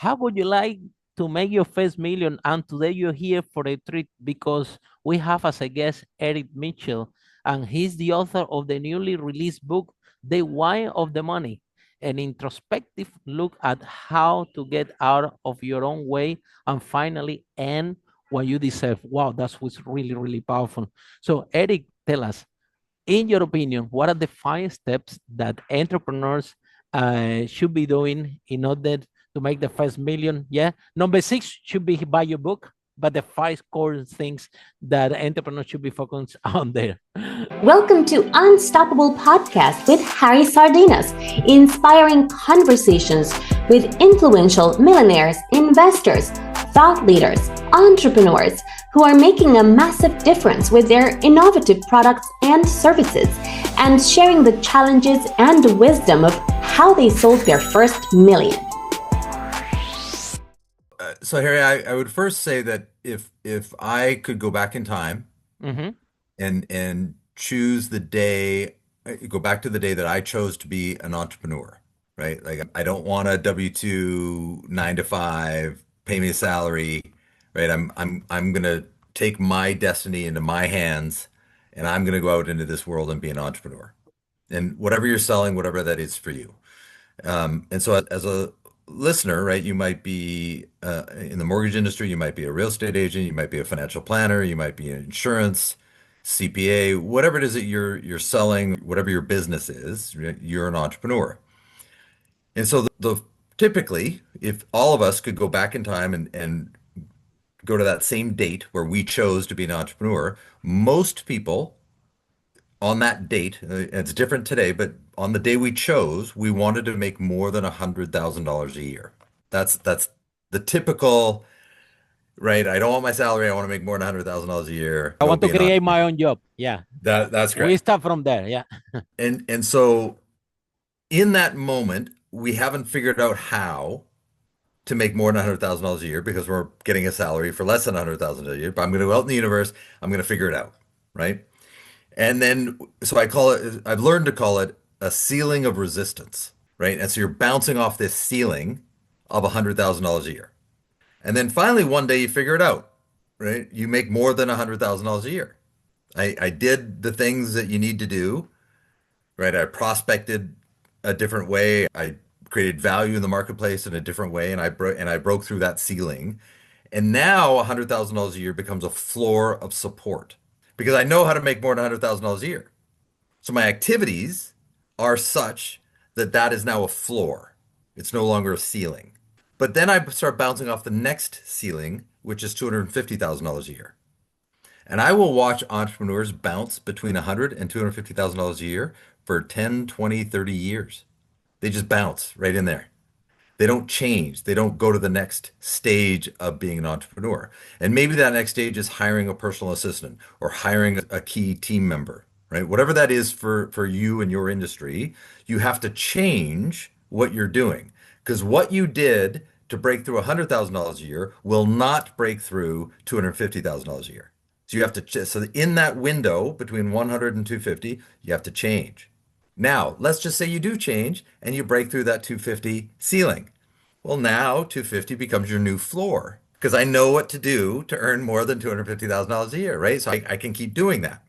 How would you like to make your first million? And today you're here for a treat because we have as a guest Eric Mitchell, and he's the author of the newly released book, The Why of the Money, an introspective look at how to get out of your own way and finally earn what you deserve. Wow, that was really, really powerful. So, Eric, tell us, in your opinion, what are the 5 steps that entrepreneurs should be doing in order to make the first million? Yeah. Number 6 should be buy your book, but the 5 core things that entrepreneurs should be focused on there. Welcome to Unstoppable Podcast with Harry Sardinas, inspiring conversations with influential millionaires, investors, thought leaders, entrepreneurs who are making a massive difference with their innovative products and services, and sharing the challenges and the wisdom of how they sold their first million. So Harry, I would first say that if I could go back in time Mm-hmm. and choose the day, go back to the day that I chose to be an entrepreneur, right? Like I don't want a W-2 9 to 5, pay me a salary, right? I'm gonna take my destiny into my hands, and I'm gonna go out into this world and be an entrepreneur. And whatever you're selling, whatever that is for you. And so as a listener, right, you might be in the mortgage industry, you might be a real estate agent, you might be a financial planner, you might be in insurance, CPA, whatever it is that you're selling, whatever your business is, right, you're an entrepreneur. And so typically, if all of us could go back in time and go to that same date where we chose to be an entrepreneur, most people on that date, it's different today, but on the day we chose, we wanted to make more than $100,000 a year. That's the typical, right? I don't want my salary. I want to make more than $100,000 a year. I Go want to be an create entrepreneur. my own job. Yeah. That's We correct. start from there. Yeah. And so in that moment, we haven't figured out how to make more than $100,000 a year because we're getting a salary for less than $100,000 a year. But I'm going to go out in the universe. I'm going to figure it out, right? And then, so I've learned to call it a ceiling of resistance, right? And so you're bouncing off this ceiling of $100,000 a year. And then finally, one day you figure it out, right? You make more than $100,000 a year. I did the things that you need to do, right? I prospected a different way. I created value in the marketplace in a different way, and I broke through that ceiling. And now $100,000 a year becomes a floor of support because I know how to make more than $100,000 a year. So my activities are such that that is now a floor. It's no longer a ceiling. But then I start bouncing off the next ceiling, which is $250,000 a year. And I will watch entrepreneurs bounce between $100,000 and $250,000 a year for 10, 20, 30 years. They just bounce right in there. They don't change. They don't go to the next stage of being an entrepreneur. And maybe that next stage is hiring a personal assistant or hiring a key team member, right? Whatever that is for you and your industry, you have to change what you're doing. Because what you did to break through $100,000 a year will not break through $250,000 a year. So you have to, so in that window between 100 and 250, you have to change. Now, let's just say you do change and you break through that 250 ceiling. Well, now 250 becomes your new floor because I know what to do to earn more than $250,000 a year, right? So I can keep doing that.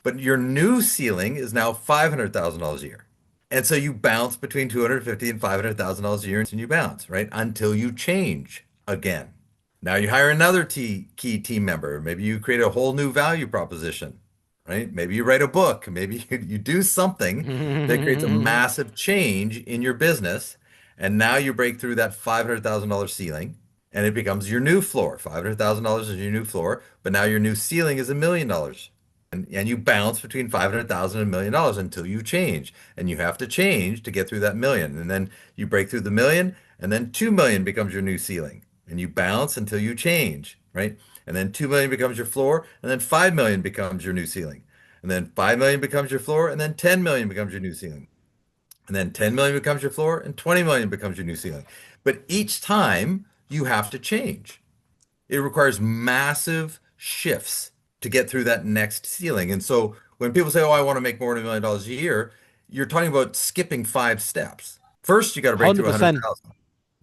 But your new ceiling is now $500,000 a year. And so you bounce between 250 and $500,000 a year and you bounce, right? Until you change again. Now you hire another key team member. Maybe you create a whole new value proposition, right? Maybe you write a book. Maybe you do something that creates a massive change in your business. And now you break through that $500,000 ceiling and it becomes your new floor. $500,000 is your new floor, but now your new ceiling is $1 million. And you bounce between 500,000 and $1 million until you change. And you have to change to get through that million. And then you break through the million, and then 2 million becomes your new ceiling. And you bounce until you change, right? And then 2 million becomes your floor, and then 5 million becomes your new ceiling. And then 5 million becomes your floor, and then 10 million becomes your new ceiling. And then 10 million becomes your floor, and 20 million becomes your new ceiling. But each time you have to change. It requires massive shifts to get through that next ceiling. And so when people say, "Oh, I want to make more than $1 million a year," you're talking about skipping 5 steps. First, you got to break through 100%. 100,000.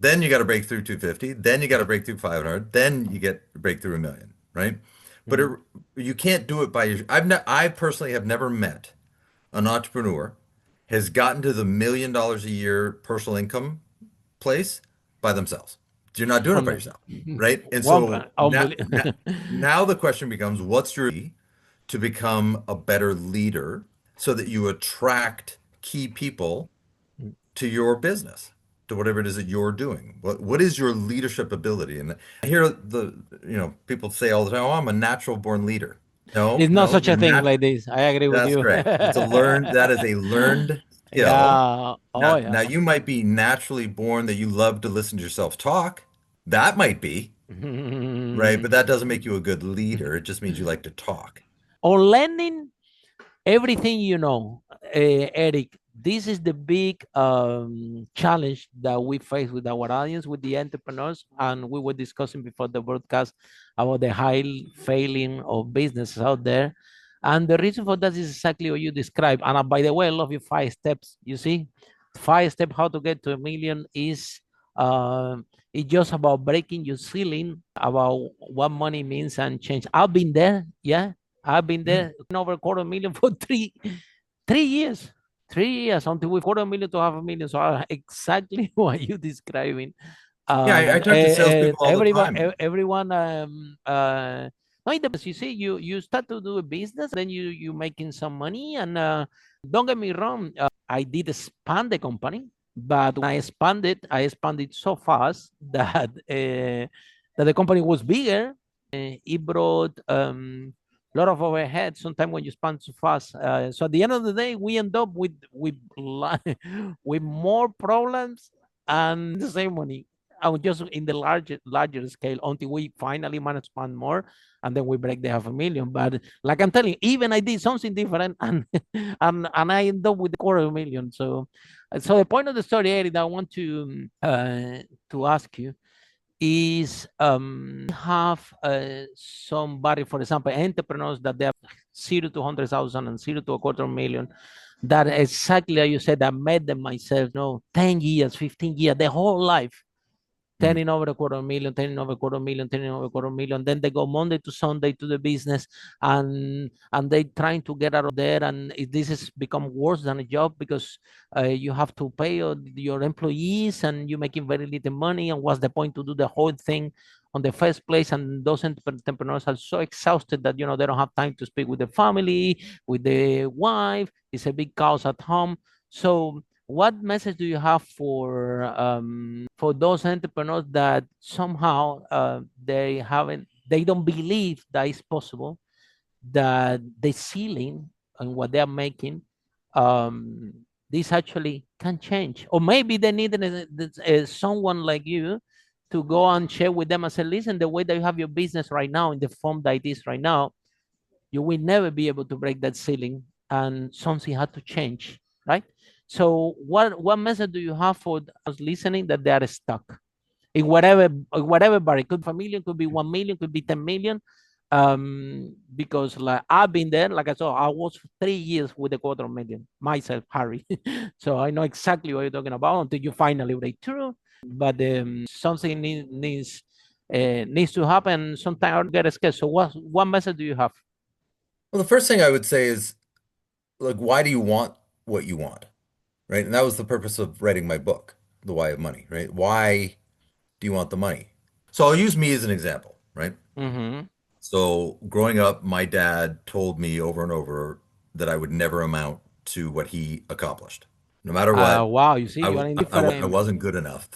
Then you got to break through 250. Then you got to break through 500. Then you get break through a million, right? But Mhm. you can't do it by your. I personally have never met an entrepreneur has gotten to the $1 million a year personal income place by themselves. You're not doing it by Unbel- yourself, right? And One, so unbelievable. now the question becomes, what's your to become a better leader so that you attract key people to your business, to whatever it is that you're doing? What is your leadership ability? And I hear people say all the time, "Oh, I'm a natural born leader." No, It's not no, such you're a thing not. like this. I agree with That's you. correct. That is a learned skill. Yeah. Oh, Now yeah. you might be naturally born that you love to listen to yourself talk. That might be, right? But that doesn't make you a good leader. It just means you like to talk. On learning everything you know, Eric, this is the big challenge that we face with our audience, with the entrepreneurs. And we were discussing before the broadcast about the high failing of businesses out there. And the reason for that is exactly what you described. And by the way, I love your 5 steps. You see, 5 steps how to get to a million is it's just about breaking your ceiling about what money means and change. I've been there. Yeah, I've been Hmm. there over 250,000 for 3 years. 3 years until we 250,000 to 500,000. So exactly what you describing. Yeah, I talk to salespeople all the Everyone, time. everyone, no, it depends. You see, you start to do a business, then you making some money, and don't get me wrong, I did expand the company, but when I expanded so fast that the company was bigger. It brought a lot of overhead sometimes when you expand too fast. So at the end of the day, we end up with with more problems and the same money. Just in the larger scale until we finally manage to expand more, and then we break the 500,000. But like I'm telling you, even I did something different, and and I end up with a 250,000. So the point of the story, Eddie, that I want to ask you is have somebody, for example, entrepreneurs that they have 0 to 100,000 and 0 to 250,000, that exactly as you said, I met them myself, 10 years, 15 years, their whole life Mhm. turning over a 250,000, turning over a 250,000, turning over a 250,000. Then they go Monday to Sunday to the business, and they trying to get out of there. And this has become worse than a job because you have to pay your employees, and you're making very little money. And what's the point to do the whole thing on the first place? And those entrepreneurs are so exhausted that they don't have time to speak with the family, with the wife. It's a big chaos at home. So what message do you have for those entrepreneurs that somehow they don't believe that it's possible, that the ceiling and what they are making, um, this actually can change, or maybe they need someone like you to go and share with them and say, listen, the way that you have your business right now in the form that it is right now, you will never be able to break that ceiling, and something had to change, right? So what message do you have for those listening that they are stuck in whatever bar? It could be a million, could be 1 million, could be 10 million. Because like I've been there, like I said, I was 3 years with a 250,000 myself, Harry. So I know exactly what you're talking about until you finally break through. But something needs to happen. Sometimes I get scared. So what message do you have? Well, the first thing I would say is, like, why do you want what you want? Right? And that was the purpose of writing my book, The Why of Money, right? Why do you want the money? So I'll use me as an example, right? Mm-hmm. So growing up, my dad told me over and over that I would never amount to what he accomplished. No matter what, Wow, you see, you are in I different. wasn't good enough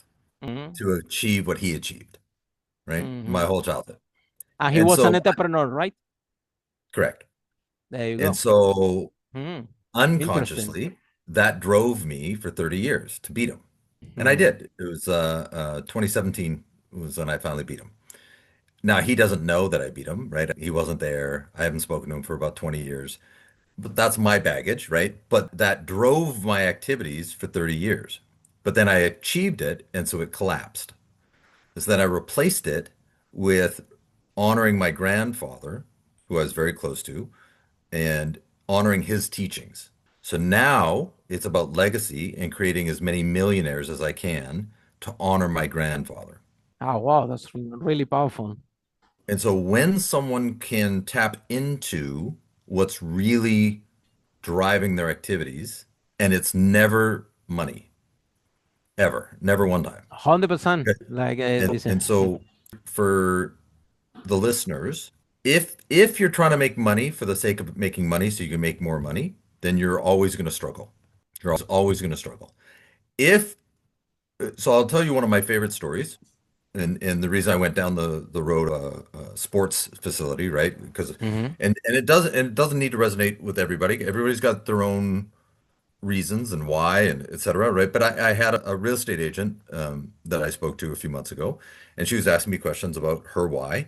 Mm-hmm. to achieve what he achieved, right? My Mm-hmm. whole childhood. And he And was an so, entrepreneur, right? correct. There you And go. so Mm-hmm. Interesting. unconsciously, that drove me for 30 years to beat him. And I Mm-hmm. did. It was 2017 was when I finally beat him. Now, he doesn't know that I beat him, right? He wasn't there. I haven't spoken to him for about 20 years. But that's my baggage, right? But that drove my activities for 30 years. But then I achieved it, and so it collapsed. So then I replaced it with honoring my grandfather, who I was very close to, and honoring his teachings. So now it's about legacy and creating as many millionaires as I can to honor my grandfather. Oh, wow, that's really powerful. And so when someone can tap into what's really driving their activities, and it's never money, ever, never one time. 100%. Okay. Like this. And so for the listeners, if you're trying to make money for the sake of making money so you can make more money, then you're always going to struggle. You're always going to struggle. If so, I'll tell you one of my favorite stories. And the reason I went down the road of a sports facility, right? Because Mhm. and it doesn't need to resonate with everybody. Everybody's got their own reasons and why and et cetera, right? But I had a real estate agent that I spoke to a few months ago, and she was asking me questions about her why.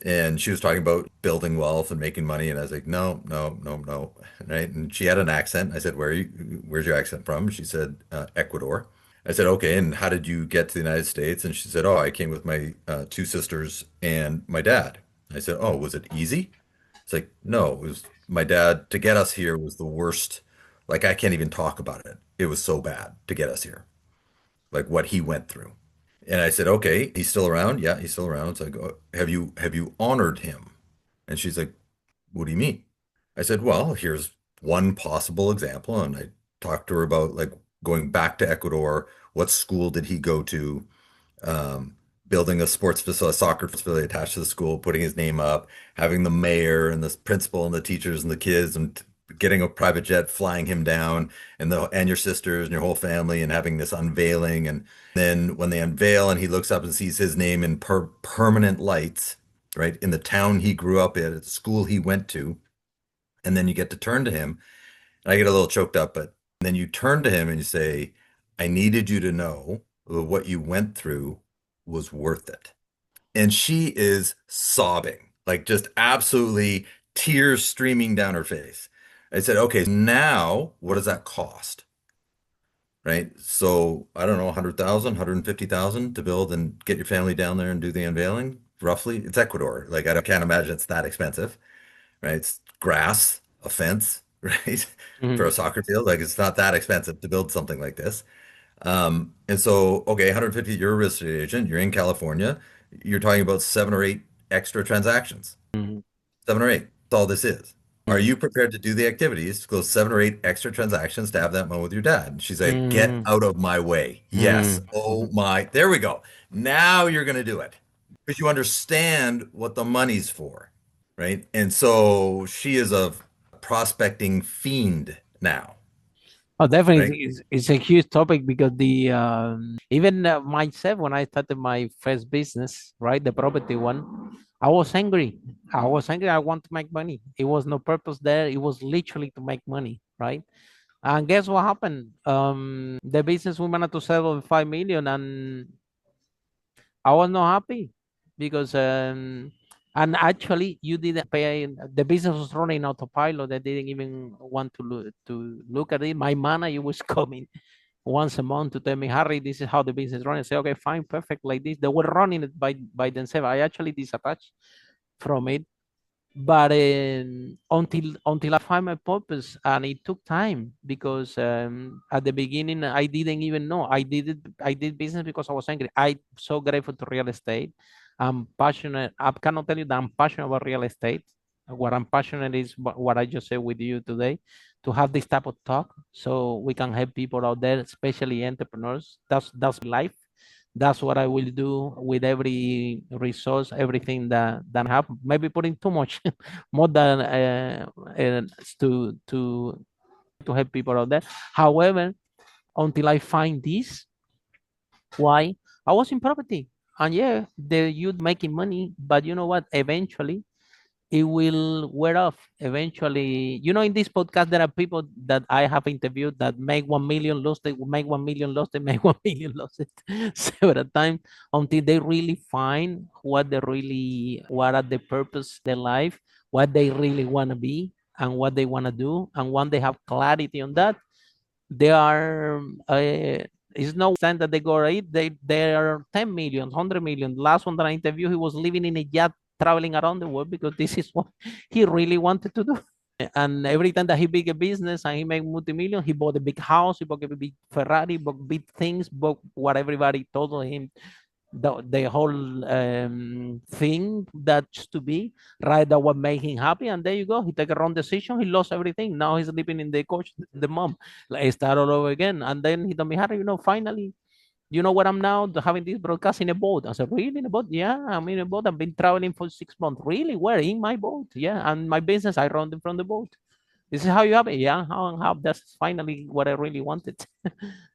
And she was talking about building wealth and making money, and I was like, no, no, no, no, right? And she had an accent. I said, where's your accent from? She said, Ecuador. I said, okay, and how did you get to the United States? And she said, oh, I came with my two sisters and my dad. I said, oh, was it easy? It's like, no, it was my dad to get us here was the worst. Like, I can't even talk about it. It was so bad to get us here, like what he went through. And I said, okay, he's still around? Yeah, he's still around. It's like, oh, have you honored him? And she's like, what do you mean? I said, well, here's one possible example. And I talked to her about like going back to Ecuador. What school did he go to? um, Building a sports facility, a soccer facility attached to the school, putting his name up, having the mayor and the principal and the teachers and the kids and getting a private jet flying him down and your sisters and your whole family and having this unveiling. And then when they unveil and he looks up and sees his name in permanent lights, right, in the town he grew up in, at the school he went to, and then you get to turn to him, and I get a little choked up, but then you turn to him and you say, I needed you to know that what you went through was worth it. And she is sobbing, like just absolutely tears streaming down her face. I said, okay, now what does that cost? Right? So I don't know, 100,000, 150,000 to build and get your family down there and do the unveiling, roughly. It's Ecuador. Like I can't imagine it's that expensive, right? It's grass, a fence, right? For a Mhm. soccer field. Like it's not that expensive to build something like this. And so, okay, 150, you're a real estate agent, you're in California, you're talking about 7 or 8 extra transactions. Mhm. 7 or 8. That's all this is. Are Mhm. you prepared to do the activities to close 7 or 8 extra transactions to have that moment with your dad? And she's like, get Mhm. out of my way. Yes. Mhm. Oh Mhm. my, there we go. Now you're going to do it because you understand what the money's for, right? And so she is a prospecting fiend now, Oh, right? definitely, it's a huge topic because the even myself when I started my first business, right, the property one, I was angry. I was angry. I want to make money. It was no purpose there. It was literally to make money, right? And guess what happened? The business we managed to sell over 5 million, and I was not happy because and actually you didn't pay. The business was running autopilot. They didn't even want to look at it. My manager was coming once a month to tell me, Harry, this is how the business is running. I say, okay, fine, perfect, like this. They were running it by themselves. I actually disattached from it, but until I find my purpose, and it took time because at the beginning I didn't even know I did business because I was angry. I'm so grateful to real estate. I'm passionate. I cannot tell you that I'm passionate about real estate. What I'm passionate is what I just said with you today, to have this type of talk so we can help people out there, especially entrepreneurs. That's life. That's what I will do with every resource, everything that I have. Maybe putting too much, more than to help people out there. However, until I find this, why I was in property, and yeah, the you making money, but you know what? Eventually, it will wear off eventually. In this podcast, there are people that I have interviewed that make 1 million, lost it, make 1 million, lost it, make 1 million, lost it several times until they really find what are the purpose of their life, what they really want to be, and what they want to do. And when they have clarity on that, they are, it's no time that they go right. They are 10 million, 100 million. Last one that I interviewed, he was living in a yacht traveling around the world because this is what he really wanted to do. And every time that he big a business and he make multi-million, he bought a big house, he bought a big Ferrari, bought big things, bought what everybody told him the whole thing that's to be right, that what made him happy. And there you go, he take a wrong decision, he lost everything. Now he's living in the coach, the mom, like start all over again. And then he told me, Harry, finally, where I'm now, having this broadcast in a boat. I said, really, in a boat? Yeah, I'm in a boat. I've been traveling for 6 months. Really? Where? In my boat? Yeah. And my business, I run it from the boat. This is how you have it. Yeah, how that's finally what I really wanted.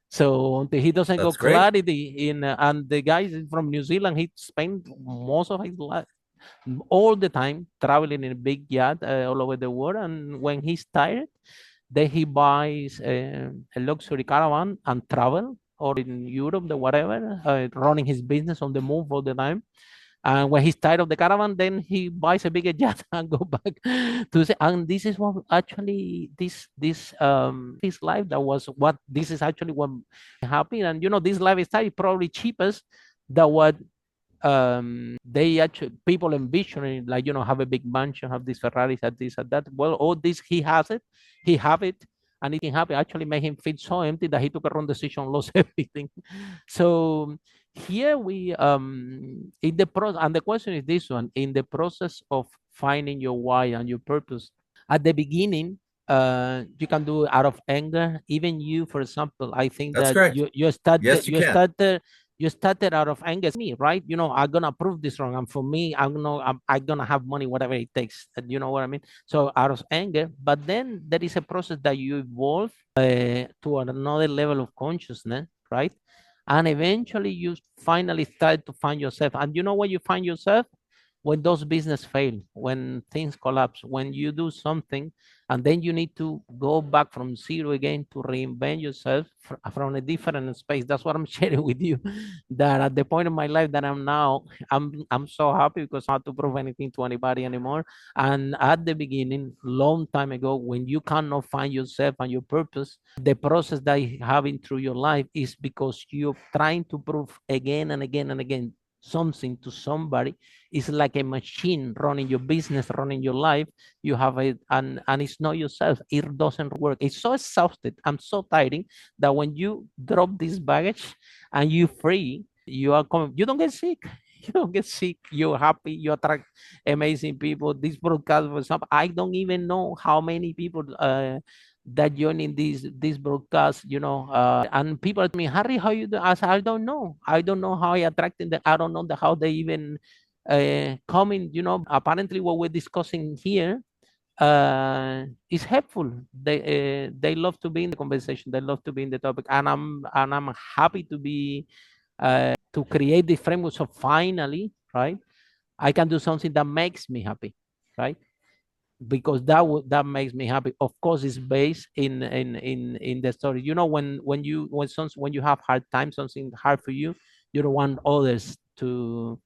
So until he doesn't go That's great. clarity in, and the guy is from New Zealand, he spent most of his life, all the time, traveling in a big yacht all over the world. And when he's tired, then he buys a luxury caravan and travel, or in Europe, the whatever, running his business on the move all the time. And when he's tired of the caravan, then he buys a bigger jet and go back to say. And this is what actually this his life, that was what this is actually what happened. And this lifestyle is probably cheapest than what they actually people envisioning, like have a big mansion, have these Ferraris, have this and that. Well, all this he has it, he have it, and it can happen actually make him feel so empty that he took a wrong decision, lost everything. So here we in the process, and the question is this one: in the process of finding your why and your purpose, at the beginning, you can do it out of anger. Even you, for example, I think That's that correct. you started Yes, you can. you started out of anger, me, right? I'm gonna prove this wrong, and for me, I'm gonna have money, whatever it takes. You know what I mean? So out of anger, but then there is a process that you evolve to another level of consciousness, right? And eventually, you finally start to find yourself. And you know when you find yourself? When those business fail, when things collapse, when you do something, and then you need to go back from zero again to reinvent yourself from a different space. That's what I'm sharing with you. That at the point of my life that I'm now, I'm so happy because I don't have to prove anything to anybody anymore. And at the beginning, long time ago, when you cannot find yourself and your purpose, the process that you having through your life is because you're trying to prove again and again and again something to somebody. It's like a machine running your business, running your life. You have it, and it's not yourself. It doesn't work. It's so exhausted. I'm so tiring that when you drop this baggage and you free, you are coming. You don't get sick. You don't get sick. You're happy. You attract amazing people. This broadcast, for example, I don't even know how many people that joining this broadcast, and people ask me, Harry, how you do? I said, I don't know. I don't know how I attracting them. I don't know how they even coming. Apparently what we're discussing here is helpful. They love to be in the conversation. They love to be in the topic, and I'm happy to be to create the framework. So finally, right, I can do something that makes me happy, right? Because that makes me happy. Of course, it's based in the story. When you have hard times, something hard for you, you don't want others to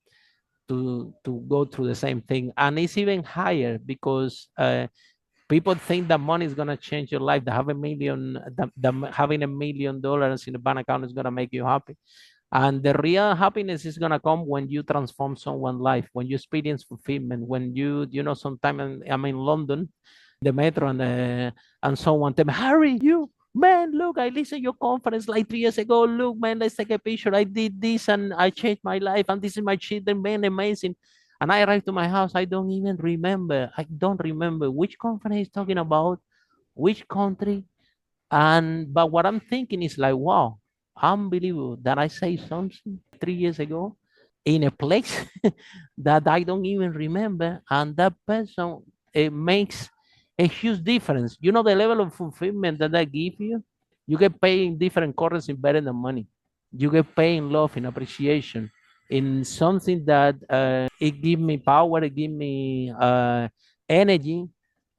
go through the same thing. And it's even higher because people think that money is gonna change your life. That have a million, having $1 million in the bank account is gonna make you happy. And the real happiness is gonna come when you transform someone's life, when you experience fulfillment, when sometimes I'm in London, the metro, and someone tell me, Harry, man, look, I listened to your conference like 3 years ago. Look, man, let's take a picture. I did this and I changed my life, and this is my children, man, amazing. And I arrived to my house. I don't even remember. I don't remember which conference he's talking about, which country. But what I'm thinking is like, wow, unbelievable that I say something 3 years ago in a place that I don't even remember, and that person, it makes a huge difference. The level of fulfillment that I give you. You get paid in different currency better than money. You get paid in love, in appreciation, in something that it give me power, it give me energy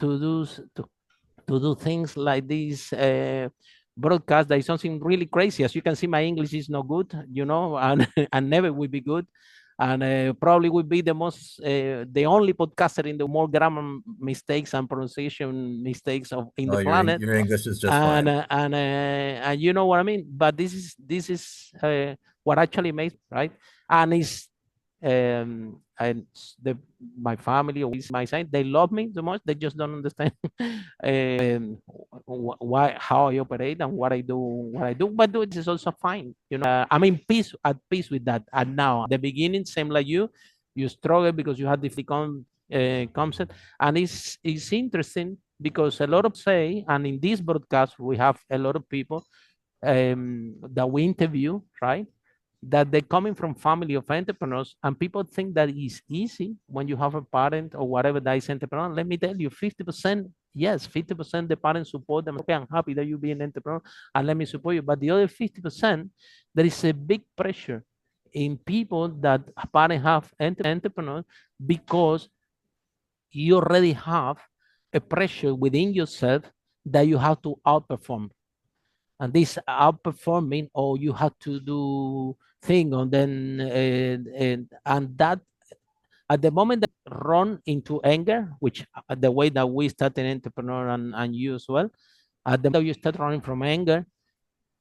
to do to do things like this broadcast. That is something really crazy. As you can see, my English is not good, and and never will be good. And probably will be the only podcaster in the more grammar mistakes and pronunciation mistakes in the Oh, planet. your English is just And fine. and you know what I mean. But this is what actually makes right, and it's And my family or my side, they love me so much. They just don't understand why, how I operate and what I do, But this is also fine. I'm in peace, at peace with that. And now, the beginning, same like you struggle because you had the concept, and it's interesting because a lot of say, and in this broadcast we have a lot of people that we interview, right? That they're coming from family of entrepreneurs, and people think that it's easy when you have a parent or whatever that is entrepreneur. Let me tell you, 50%, yes, 50% the parents support them. Okay, I'm happy that you be an entrepreneur and let me support you. But the other 50%, there is a big pressure in people that parents have entrepreneurs because you already have a pressure within yourself that you have to outperform. And this outperforming, or you have to do thing, and then and that at the moment that run into anger, which the way that we started entrepreneur, and you as well, at the moment that you start running from anger,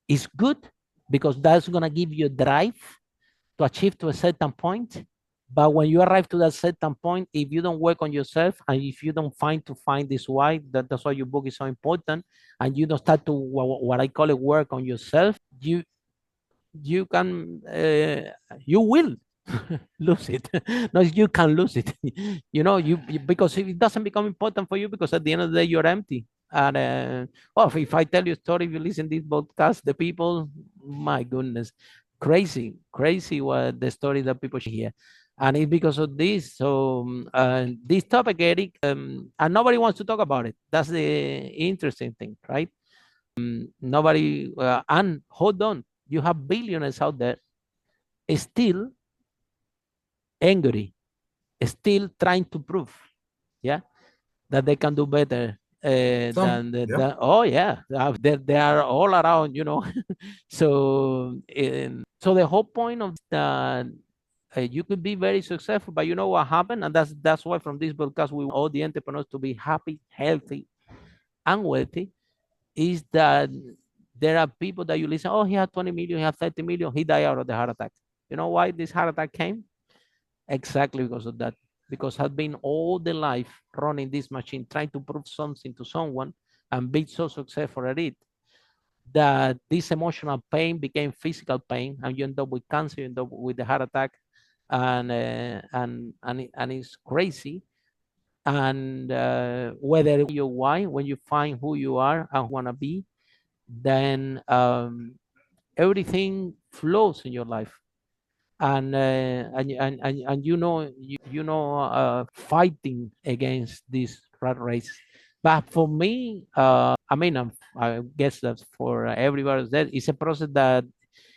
is good because that's gonna give you a drive to achieve to a certain point. But when you arrive to that certain point, if you don't work on yourself, and if you don't find this why, that's why your book is so important, and you don't start to what I call it work on yourself, you can you will lose it. No, you can lose it. Because it doesn't become important for you, because at the end of the day you're empty. And if I tell you a story, if you listen to this podcast, the people, my goodness, crazy what the story that people hear. And it's because of this. So this topic, Eric, and nobody wants to talk about it. That's the interesting thing, right? Nobody, and hold on, you have billionaires out there still angry, still trying to prove, yeah, that they can do better Some, yeah. oh yeah, they are all around, so so the whole point of that, you could be very successful, but you know what happened, and that's why from this broadcast we want all the entrepreneurs to be happy, healthy, and wealthy, is that there are people that you listen, oh, he had 20 million, he had 30 million, he died out of the heart attack. You know why this heart attack came? Exactly because of that. Because had been all the life running this machine, trying to prove something to someone and be so successful at it, that this emotional pain became physical pain, and you end up with cancer, you end up with the heart attack, and it's crazy. And whether you why, when you find who you are and want to be, then everything flows in your life. And fighting against this rat race. But for me, I mean, I guess that's for everybody. That it's a process that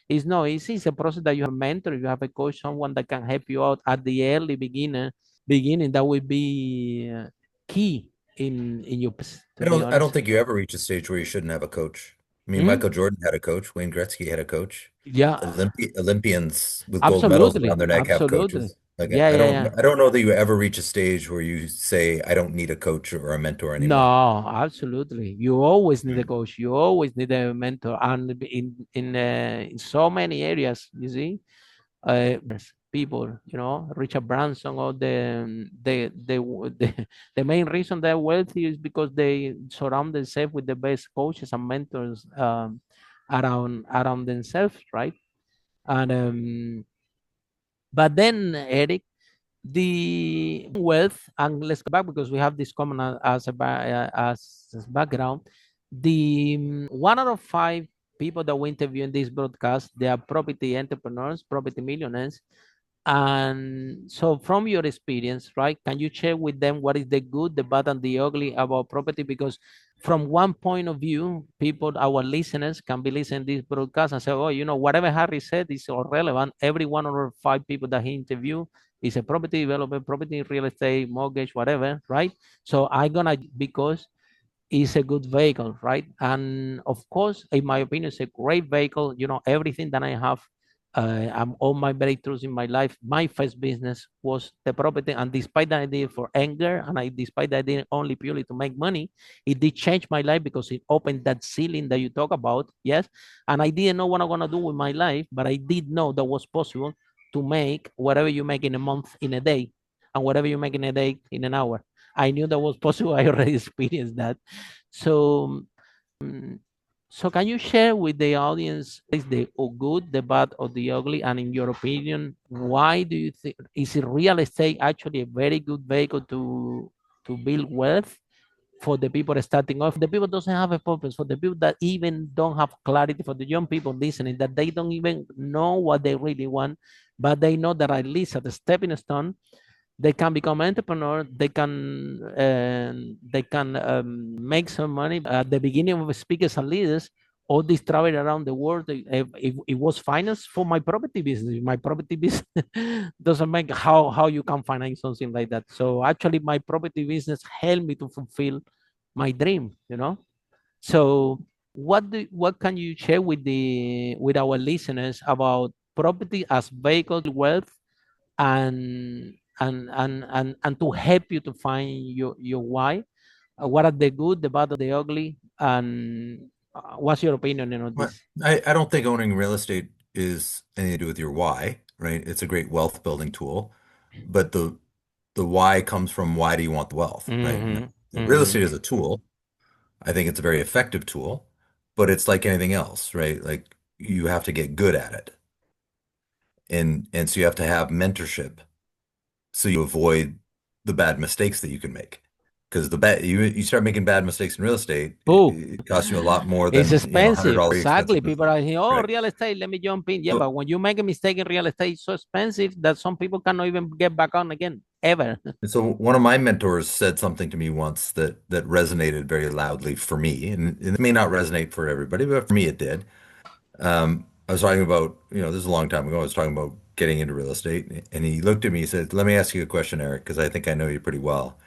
is no easy. It's a process that you have a mentor, you have a coach, someone that can help you out at the early beginning. That will be key in your business, to be I don't honest. think you ever reach a stage where you shouldn't have a coach. I mean, Mhm. Michael Jordan had a coach, Wayne Gretzky had a coach. Yeah, Olympians with gold medals absolutely, around their neck have absolutely. coaches. Like Yeah, yeah, yeah. I don't know that you ever reach a stage where you say, I don't need a coach or a mentor anymore. No, absolutely. You always need a Mm. coach. You always need a mentor, and in so many areas, you see, people, Richard Branson, or the main reason they're wealthy is because they surround themselves with the best coaches and mentors around themselves, right? And but then, Eric, the wealth, and let's go back because we have this common as background. The 1 out of 5 people that we interview in this broadcast, they are property entrepreneurs, property millionaires. And so from your experience, right, can you share with them what is the good, the bad, and the ugly about property? Because from one point of view, people, our listeners, can be listening to this broadcast and say, oh, whatever Harry said is irrelevant. Every 1 out of 5 people that he interviewed is a property developer, property, real estate, mortgage, whatever, right? So I'm gonna, because it's a good vehicle, right? And of course, in my opinion, it's a great vehicle. Everything that I have, I'm all my breakthroughs in my life. My first business was the property, and despite that I did it for anger, and despite that I did it only purely to make money, it did change my life because it opened that ceiling that you talk about. Yes, and I didn't know what I'm gonna do with my life, but I did know that was possible to make whatever you make in a month in a day, and whatever you make in a day in an hour. I knew that was possible. I already experienced that. So, um, so can you share with the audience is the good, the bad, or the ugly? And in your opinion, why do you think is it real estate actually a very good vehicle to build wealth for the people starting off? The people doesn't have a purpose. For the people that even don't have clarity, for the young people listening, that they don't even know what they really want, but they know that at least at the stepping stone they can become entrepreneur, they can make some money at the beginning of speakers and leaders. All this travel around the world, it was finance for my property business. My property business doesn't make how you can finance something like that. So actually my property business helped me to fulfill my dream, you know. So what can you share with our listeners about property as vehicle wealth, and to help you to find your why? What are the good, the bad, the ugly, and what's your opinion on Well, this? I don't think owning real estate is anything to do with your why, right? It's a great wealth building tool, but the why comes from why do you want the wealth, right? Now, Mm-hmm. the real Mm-hmm. estate is a tool. I think it's a very effective tool, but it's like anything else, right? Like you have to get good at it. And so you have to have mentorship so you avoid the bad mistakes that you can make. Because you start making bad mistakes in real estate, Oh, it costs you a lot more it's than, expensive. $100 Exactly. expensive People business. are here, oh, Right. real estate, let me jump in. Yeah, but So, when you make a mistake in real estate, it's so expensive that some people cannot even get back on again, ever. and so one of my mentors said something to me once that resonated very loudly for me, and it may not resonate for everybody, but for me it did. I was talking about, this is a long time ago. I was talking about getting into real estate, and he looked at me. He said, "Let me ask you a question, Eric, because I think I know you pretty well.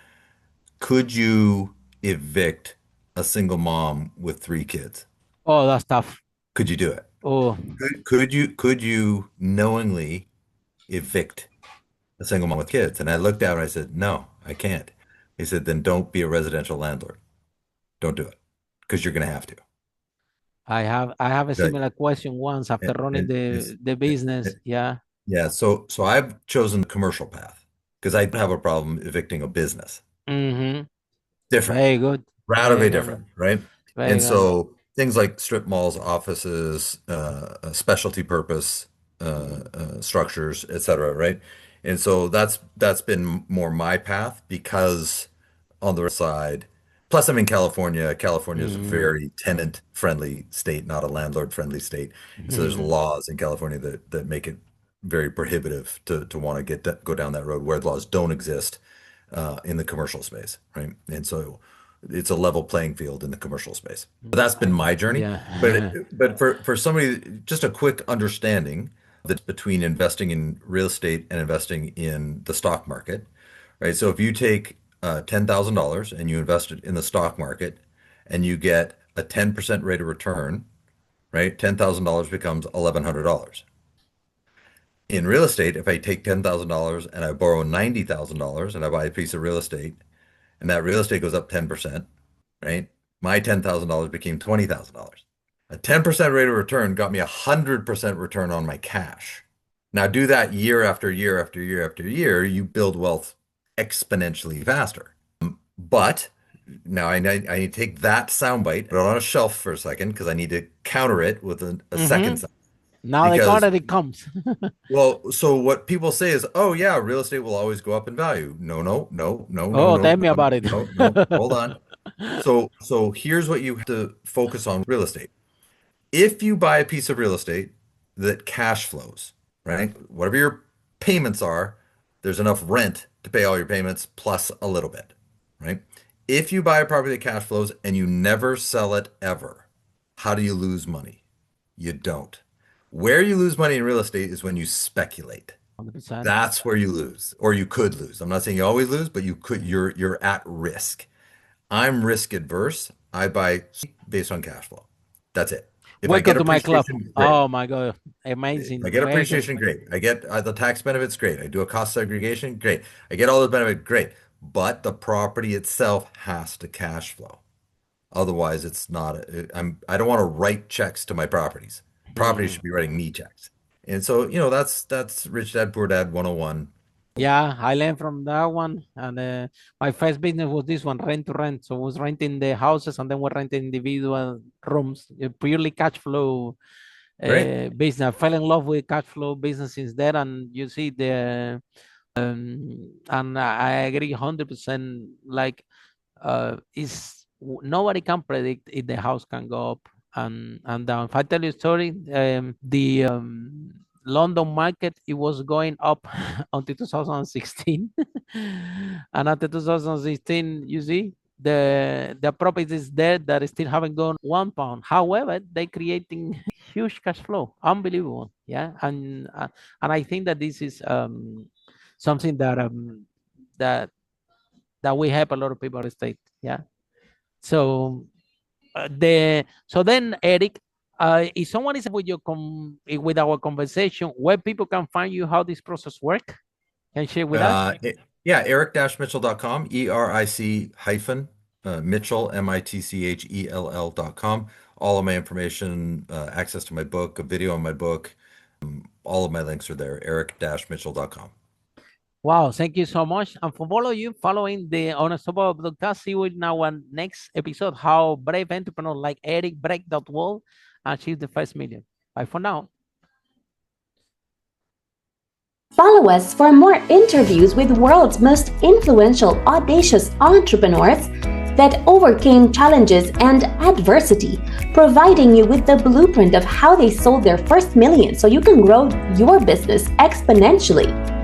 Could you evict a single mom with three kids? Oh, that's tough. Could you do it? Oh, Could you knowingly evict a single mom with kids?" And I looked down and I said, "No, I can't." He said, "Then don't be a residential landlord. Don't do it because you're going to have to." I have a Right. similar question once after running It's the business. Yeah. Yeah, so I've chosen the commercial path because I don't have a problem evicting a business. Mm-hmm. Different, Very good. Very radically good. different, right? Very And good. so things like strip malls, offices, specialty purpose structures, et cetera, right? And so that's been more my path because on the side, plus I'm in California. California is a Mm-hmm. very tenant-friendly state, not a landlord-friendly state. And so there's Mm-hmm. laws in California that make it very prohibitive to want to go down that road where laws don't exist in the commercial space, right? And so it's a level playing field in the commercial space. But that's been my journey. But Yeah. but for somebody, just a quick understanding that's between investing in real estate and investing in the stock market, right? So if you take $10,000 and you invest it in the stock market and you get a 10% rate of return, right? $10,000 becomes $1,100. In real estate, if I take $10,000 and I borrow $90,000 and I buy a piece of real estate and that real estate goes up 10%, right? My $10,000 became $20,000. A 10% rate of return got me a 100% return on my cash. Now do that year after year after year after year, you build wealth exponentially faster. But now I need to take that soundbite, put it on a shelf for a second because I need to counter it with a second Mm-hmm. sound. Now the Because, quantity comes. well, so what people say is, oh yeah, real estate will always go up in value. No, no, no, no, no, Oh, no, tell me no, about it. no, no. Hold on. So here's what you have to focus on with real estate. If you buy a piece of real estate that cash flows, right? Whatever your payments are, there's enough rent to pay all your payments plus a little bit, right? If you buy a property that cash flows and you never sell it ever, how do you lose money? You don't. Where you lose money in real estate is when you speculate. 100%. That's where you lose, or you could lose. I'm not saying you always lose, but you're at risk. I'm risk adverse. I buy based on cash flow. That's it. If I Welcome get to my club. appreciation, great. Oh my God. If I Amazing. get Welcome. appreciation, great. I get the tax benefits, great. I do a cost segregation, great. I get all the benefit, great. But the property itself has to cash flow. Otherwise, it's not. I don't want to write checks to my properties. Property Mhm. should be writing me checks. And so, that's Rich Dad Poor Dad 101. Yeah, I learned from that one. And my first business was this one, rent to rent. So I was renting the houses and then we're renting individual rooms, purely cash flow Great. business. I fell in love with cash flow business since then. And you see and I agree 100%. Like, nobody can predict if the house can go up and down. If I tell you a story, the London market, it was going up until 2016, and after 2016, you see the properties there that still haven't gone £1. However, they creating huge cash flow, unbelievable. Yeah, and I think that this is something that that we help a lot of people to state. Yeah. So so then Eric, if someone is with with our conversation, where people can find you, how this process work, can you share with us? Yeah, eric-mitchell.com, ERIC hyphen Mitchell, MITCHELL.com. All of my information, access to my book, a video on my book, all of my links are there, eric-mitchell.com. Wow, thank you so much. And for all of you following the Unstoppable podcast, see you in our next episode, how brave entrepreneurs like Eric break that wall and achieve the first million. Bye for now. Follow us for more interviews with world's most influential, audacious entrepreneurs that overcame challenges and adversity, providing you with the blueprint of how they sold their first million so you can grow your business exponentially.